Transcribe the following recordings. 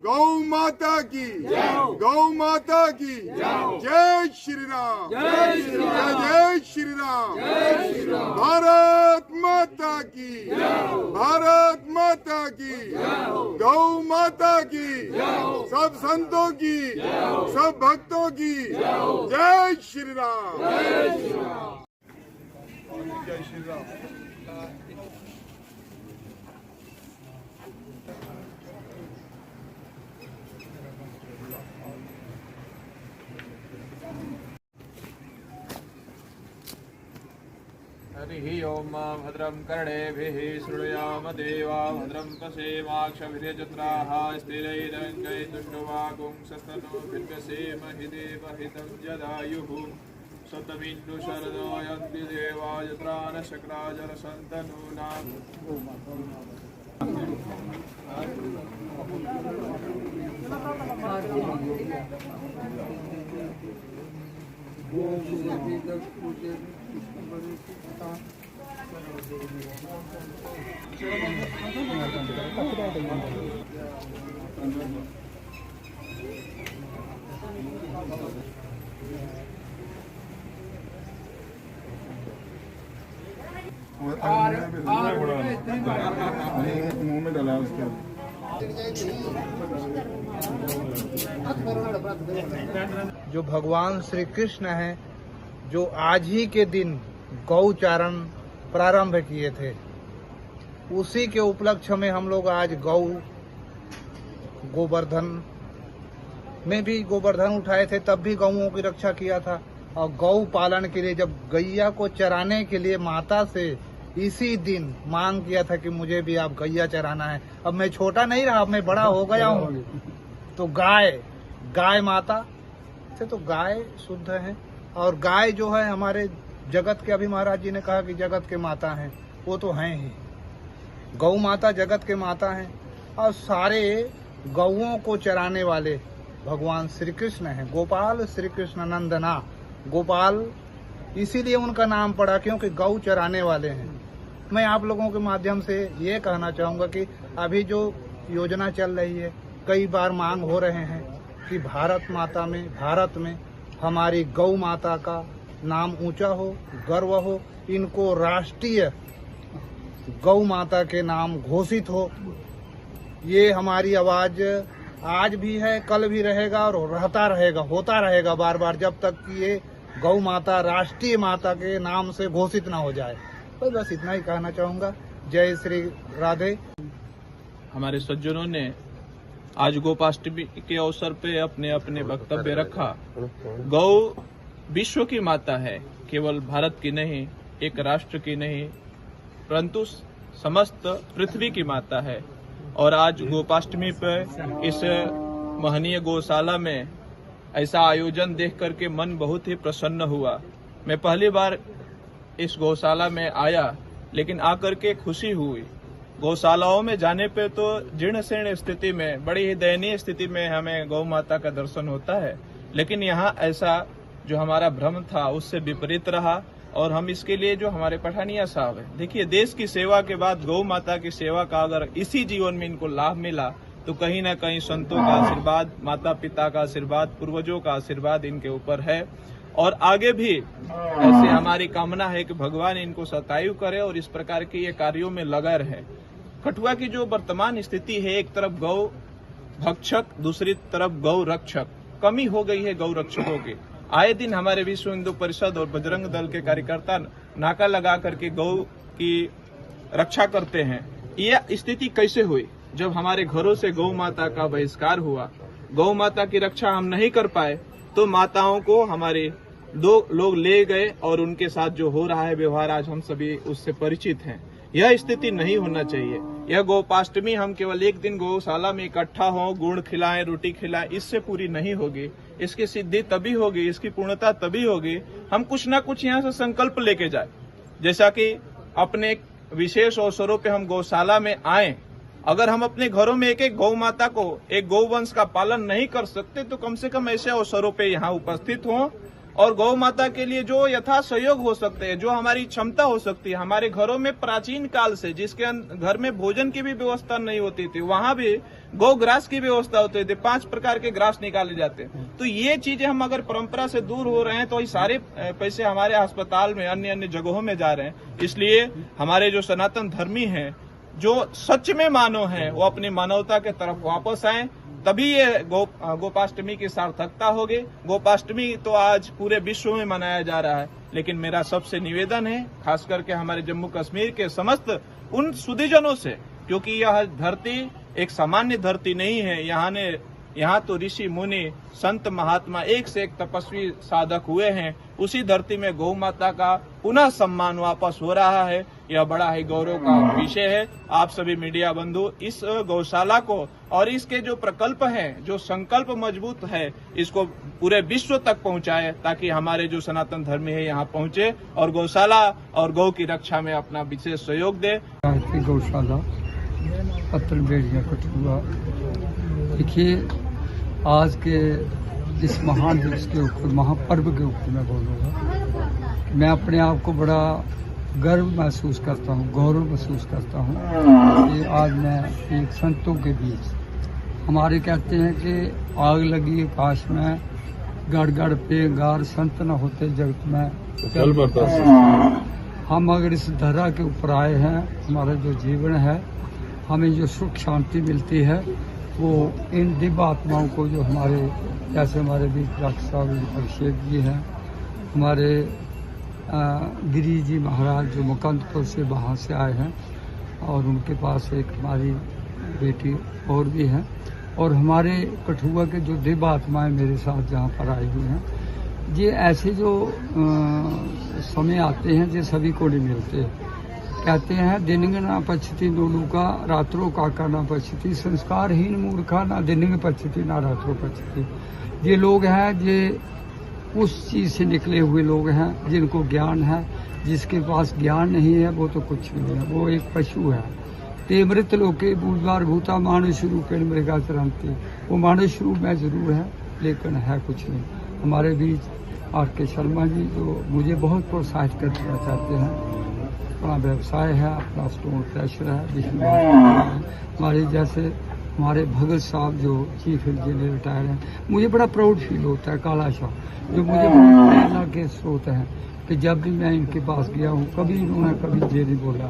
गौ माता की गौ माता की जय श्री राम जय श्री राम जय श्री राम जय श्री राम। भारत माता की भारत माता की गौ माता की सब संतों की सब भक्तों की जय श्री राम जय श्री राम जय श्री राम। हरिः ओम भद्रं कर्णेभिः शृणुयाम देवा भद्रं पश्येमाक्षभिर्यजत्राः स्थिरैरङ्गैस्तुष्टुवागुंसस्तनूभिर्व्यसेमहि देवहितं जदायुः शतमिन्दु शरदो यन्ति देवा यत्रानशक्राजरसन्तनूनाम्। मुंह में डाला उसके जो भगवान श्री कृष्ण हैं, जो आज ही के दिन गौचारण प्रारंभ किए थे, उसी के उपलक्ष्य में हम लोग आज गोवर्धन में भी गोवर्धन उठाए थे, तब भी गौओं की रक्षा किया था। और गौ पालन के लिए जब गैया को चराने के लिए माता से इसी दिन मांग किया था कि मुझे भी आप गैया चराना है। अब मैं छोटा नहीं रहा, अब मैं बड़ा हो गया हूँ, तो गाय माता से तो गाय शुद्ध है। और गाय जो है हमारे जगत के, अभी महाराज जी ने कहा कि जगत के माता हैं, वो तो हैं ही। गौ माता जगत के माता हैं और सारे गौओं को चराने वाले भगवान श्री कृष्ण हैं। गोपाल श्री कृष्ण नंदना, गोपाल इसीलिए उनका नाम पड़ा क्योंकि गौ चराने वाले हैं। मैं आप लोगों के माध्यम से ये कहना चाहूँगा कि अभी जो योजना चल रही है, कई बार मांग हो रहे हैं कि भारत में हमारी गौ माता का नाम ऊंचा हो, गर्व हो, इनको राष्ट्रीय गौ माता के नाम घोषित हो। ये हमारी आवाज आज भी है, कल भी रहेगा और रहता रहेगा, होता रहेगा बार बार, जब तक कि ये गौ माता राष्ट्रीय माता के नाम से घोषित ना हो जाए। तो बस इतना ही कहना चाहूँगा। जय श्री राधे। हमारे सज्जनों ने आज गोपाष्टमी के अवसर पे अपने अपने वक्तव्य रखा। गौ विश्व की माता है, केवल भारत की नहीं, एक राष्ट्र की नहीं, परंतु समस्त पृथ्वी की माता है। और आज गोपाष्टमी पर इस महनीय गौशाला में ऐसा आयोजन देख करके मन बहुत ही प्रसन्न हुआ। मैं पहली बार इस गौशाला में आया, लेकिन आकर के खुशी हुई। गौशालाओं में जाने पे तो जीर्ण शीर्ण स्थिति में, बड़ी ही दयनीय स्थिति में हमें गौ माता का दर्शन होता है, लेकिन यहाँ ऐसा जो हमारा भ्रम था उससे विपरीत रहा। और हम इसके लिए जो हमारे पठानिया साहब है, देखिए, देश की सेवा के बाद गौ माता की सेवा का अगर इसी जीवन में इनको लाभ मिला तो कहीं ना कहीं संतों का आशीर्वाद, माता पिता का आशीर्वाद, पूर्वजों का आशीर्वाद इनके ऊपर है। और आगे भी ऐसे हमारी कामना है कि भगवान इनको सतायु करे और इस प्रकार के ये कार्यों में लगा रहे। कठुआ की जो वर्तमान स्थिति है, एक तरफ गौ भक्षक, दूसरी तरफ गौ रक्षक, कमी हो गई है गौ रक्षकों की। आए दिन हमारे विश्व हिंदू परिषद और बजरंग दल के कार्यकर्ता नाका लगा करके गौ की रक्षा करते हैं। यह स्थिति कैसे हुई? जब हमारे घरों से गौ माता का बहिष्कार हुआ, गौ माता की रक्षा हम नहीं कर पाए, तो माताओं को हमारे दो लोग ले गए और उनके साथ जो हो रहा है व्यवहार, आज हम सभी उससे परिचित हैं। यह स्थिति नहीं होना चाहिए। यह गोपाष्टमी हम केवल एक दिन गौशाला में इकट्ठा हों, गुड़ खिलाएं, रोटी खिलाएं, इससे पूरी नहीं होगी। इसकी सिद्धि तभी होगी, इसकी पूर्णता तभी होगी हम कुछ ना कुछ यहाँ से संकल्प लेके जाए। जैसा कि अपने विशेष अवसरों पे हम गौशाला में आए, अगर हम अपने घरों में एक एक गौ माता को, एक गौवंश का पालन नहीं कर सकते, तो कम से कम ऐसे अवसरों पे यहाँ उपस्थित हों और गौ माता के लिए जो यथा सहयोग हो सकते हैं, जो हमारी क्षमता हो सकती है। हमारे घरों में प्राचीन काल से जिसके घर में भोजन की भी व्यवस्था नहीं होती थी, वहां भी गौ ग्रास की व्यवस्था होती थी, 5 प्रकार के ग्रास निकाले जाते हैं। तो ये चीजें हम अगर परंपरा से दूर हो रहे हैं तो ये सारे पैसे हमारे अस्पताल में अन्य अन्य जगहों में जा रहे हैं। इसलिए हमारे जो सनातन धर्मी हैं, जो सच में मानव हैं, वो अपनी मानवता के तरफ वापस आए, तभी ये गोपाष्टमी की सार्थकता होगी। गोपाष्टमी तो आज पूरे विश्व में मनाया जा रहा है, लेकिन मेरा सबसे निवेदन है, खास करके हमारे जम्मू कश्मीर के समस्त उन सुधीजनों से, क्योंकि यह धरती एक सामान्य धरती नहीं है। यहाँ तो ऋषि मुनि संत महात्मा एक से एक तपस्वी साधक हुए हैं। उसी धरती में गौ माता का पुनः सम्मान वापस हो रहा है। यह बड़ा ही गौरव का विषय है। आप सभी मीडिया बंधु इस गौशाला को और इसके जो प्रकल्प हैं, जो संकल्प मजबूत है, इसको पूरे विश्व तक पहुंचाए, ताकि हमारे जो सनातन धर्मी है यहाँ पहुंचे और गौशाला और गौ की रक्षा में अपना विशेष सहयोग दे। गौशाला पत्थलबेड़िया कठुआ, देखिए आज के इस महान दिवस के ऊपर, महापर्व के ऊपर मैं बोलूँगा। मैं अपने आप को बड़ा गर्व महसूस करता हूँ, गौरव महसूस करता हूँ कि आज मैं एक संतों के बीच, हमारे कहते हैं कि आग लगी आकाश में, गड़ गड़ पे गार, संत न होते जगत में चल पड़ता। हम अगर इस धरा के ऊपर आए हैं, हमारा जो जीवन है, हमें जो सुख शांति मिलती है, वो इन दिव्य आत्माओं को, जो हमारे जैसे हमारे बीच डॉक्टर साहब अभिषेक जी हैं, हमारे गिरी जी महाराज जो मुकंदपुर से वहाँ से आए हैं, और उनके पास एक हमारी बेटी और भी हैं, और हमारे कठुआ के जो दिव्य आत्माएं मेरे साथ जहाँ पर आई हुई हैं, ये ऐसे जो समय आते हैं जो सभी को नहीं मिलते। कहते हैं दिनिंग ना पछती नोलू का, रात्रो काका ना पछती, संस्कारहीन मूर्खा ना दिनिंग पछती ना रात्रो पछती। ये लोग हैं जे उस चीज़ से निकले हुए लोग हैं जिनको ज्ञान है। जिसके पास ज्ञान नहीं है वो तो कुछ भी नहीं है, वो एक पशु है। ते मृत लोके बुधवार भूता मानुष रूपेण मृगा चरंती। वो मानुष रूप में जरूर है, लेकिन है कुछ नहीं। हमारे बीच आर के शर्मा जी जो मुझे बहुत प्रोत्साहित करना चाहते हैं, अपना व्यवसाय है, अपना स्टोन क्रशर है, जिसमें हमारे जैसे हमारे भगत साहब जो चीफ इंजीनियर रिटायर हैं, मुझे बड़ा प्राउड फील होता है। काला शाह जो मुझे बहुत प्रेरणा के स्रोत हैं, कि जब भी मैं इनके पास गया हूँ, कभी इन्होंने कभी ये नहीं बोला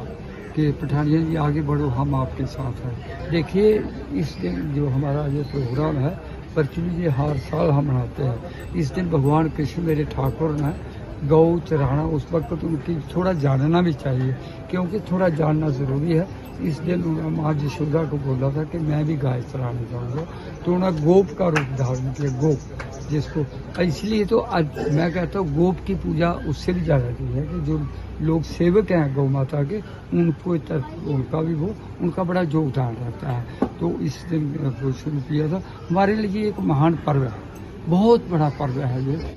कि पठानिया जी आगे बढ़ो, हम आपके साथ हैं। देखिए इस दिन जो हमारा ये प्रोग्राम है, पृथ्वी जी हर साल हम मनाते हैं। इस दिन भगवान कृष्ण मेरे ठाकुर ने गौ चराना, उस वक्त उनकी थोड़ा जानना भी चाहिए, क्योंकि थोड़ा जानना ज़रूरी है। इस दिन उन्होंने माँ यशोदा को बोला था कि मैं भी गाय चराने जाऊँगा, तो उन्होंने गोप का रूप धारण किया, गोप जिसको, इसलिए तो आज मैं कहता हूँ गोप की पूजा उससे भी ज़्यादा की है, कि जो लोग सेवक हैं गौ माता के, उनको उनका भी वो उनका बड़ा योगदान रहता है। तो इस दिन शुरू किया था। हमारे लिए एक महान पर्व है, बहुत बड़ा पर्व है ये।